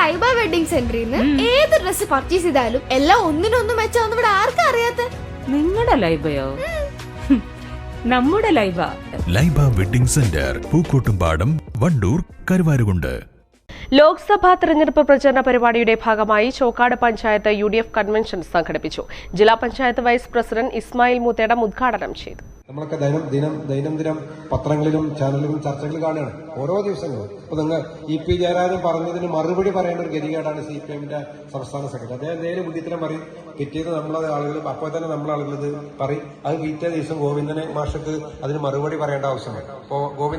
Laiba wedding സെന്ററിൽ നിന്ന് ഏത് ഡ്രസ് പർച്ചേസ് ചെയ്താലും എല്ലാം ഒന്നിനൊന്നും മെച്ചാന്ന് ഇവിടെ ആർക്കും അറിയാത്ത. നിങ്ങളുടെ ലൈബയോ? നമ്മുടെ ലൈബ. Laiba wedding centre, Pookkottumpadam, Wandoor, Karuvarakundu. ലോക്സഭാ തെരഞ്ഞെടുപ്പ് പ്രചരണ പരിപാടിയുടെ ഭാഗമായി ചോക്കാട് പഞ്ചായത്ത് UDF കൺവെൻഷൻ സംഘടിപ്പിച്ചു. ജില്ലാ പഞ്ചായത്ത് വൈസ് പ്രസിഡന്റ് ഇസ്മായിൽ മൂത്തേടം ഉദ്ഘാടനം ചെയ്തു. നമ്മളൊക്കെ ദൈനംദിനം പത്രങ്ങളിലും ചാനലിലും ചർച്ചകൾ കാണുകയാണ് ഓരോ ദിവസങ്ങളും. അപ്പൊ നിങ്ങൾ EP ജയരാജൻ പറഞ്ഞതിന് മറുപടി പറയേണ്ട ഒരു ഗതികേടാണ് CPMന്റെ സംസ്ഥാന സെക്രട്ടറി. അദ്ദേഹം നേരെ ബുദ്ധിത്തരം പറയും, പിറ്റേന്ന് നമ്മളത് ആളുകൾ അപ്പോൾ തന്നെ നമ്മളാളുകൾ ഇത് പറയും. അത് പിറ്റേ ദിവസം ഗോവിന്ദനെ മാഷക്ക് അതിന് മറുപടി പറയേണ്ട ആവശ്യമാണ്. അപ്പോ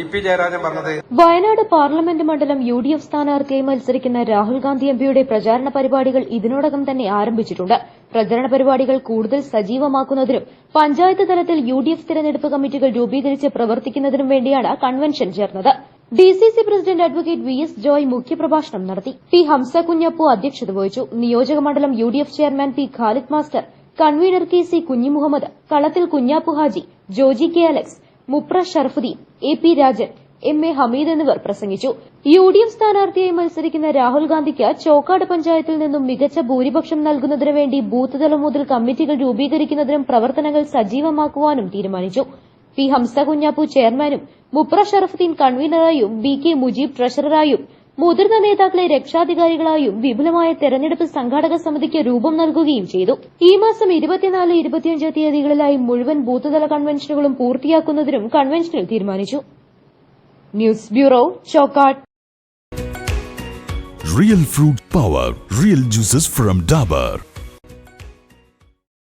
EP ജയരാജൻ പറഞ്ഞത്, വയനാട് പാർലമെന്റ് മണ്ഡലം UDF സ്ഥാനാർത്ഥിയായി മത്സരിക്കുന്ന രാഹുൽ ഗാന്ധി MPയുടെ പ്രചാരണ പരിപാടികൾ ഇതിനോടകം തന്നെ ആരംഭിച്ചിട്ടുണ്ട്. പ്രചരണ പരിപാടികൾ കൂടുതൽ സജീവമാക്കുന്നതിനും പഞ്ചായത്ത് തലത്തിൽ UDF തിരഞ്ഞെടുപ്പ് കമ്മിറ്റികൾ രൂപീകരിച്ച് പ്രവർത്തിക്കുന്നതിനും വേണ്ടിയാണ് കൺവെൻഷൻ ചേർന്നത്. DCC president advocate VS Joy മുഖ്യപ്രഭാഷണം നടത്തി. P ഹംസ കുഞ്ഞപ്പു അധ്യക്ഷത വഹിച്ചു. നിയോജക മണ്ഡലം UDF chairman P Khalid master, convener KC Kunhimuhammed, Kalathil Kunhappu Haji, Joji K Alex, Mupra Sharafuddin, AP Rajan, MA Hameed എന്നിവർ പ്രസംഗിച്ചു. UDF സ്ഥാനാർത്ഥിയായി മത്സരിക്കുന്ന രാഹുൽ ഗാന്ധിക്ക് ചോക്കാട് പഞ്ചായത്തിൽ നിന്നും മികച്ച ഭൂരിപക്ഷം നൽകുന്നതിനു വേണ്ടി ബൂത്ത് തലം മുതൽ കമ്മിറ്റികൾ രൂപീകരിക്കുന്നതിനും പ്രവർത്തനങ്ങൾ സജീവമാക്കുവാനും തീരുമാനിച്ചു. P ഹംസ കുഞ്ഞാപ്പു ചെയർമാനും മുപ്ര ഷറഫുദ്ദീൻ കൺവീനറായും BK മുജീബ് ട്രഷററായും മുതിർന്ന നേതാക്കളെ രക്ഷാധികാരികളായും വിപുലമായ തെരഞ്ഞെടുപ്പ് സംഘാടക സമിതിക്ക് രൂപം നൽകുകയും ചെയ്തു. ഈ മാസം 24, 25 തീയതികളിലായി മുഴുവൻ ബൂത്ത് തല കൺവെൻഷനുകളും പൂർത്തിയാക്കുന്നതിനും കൺവെൻഷനിൽ തീരുമാനിച്ചു. News bureau, Chokkad. Real fruit power, real juices from Dabur.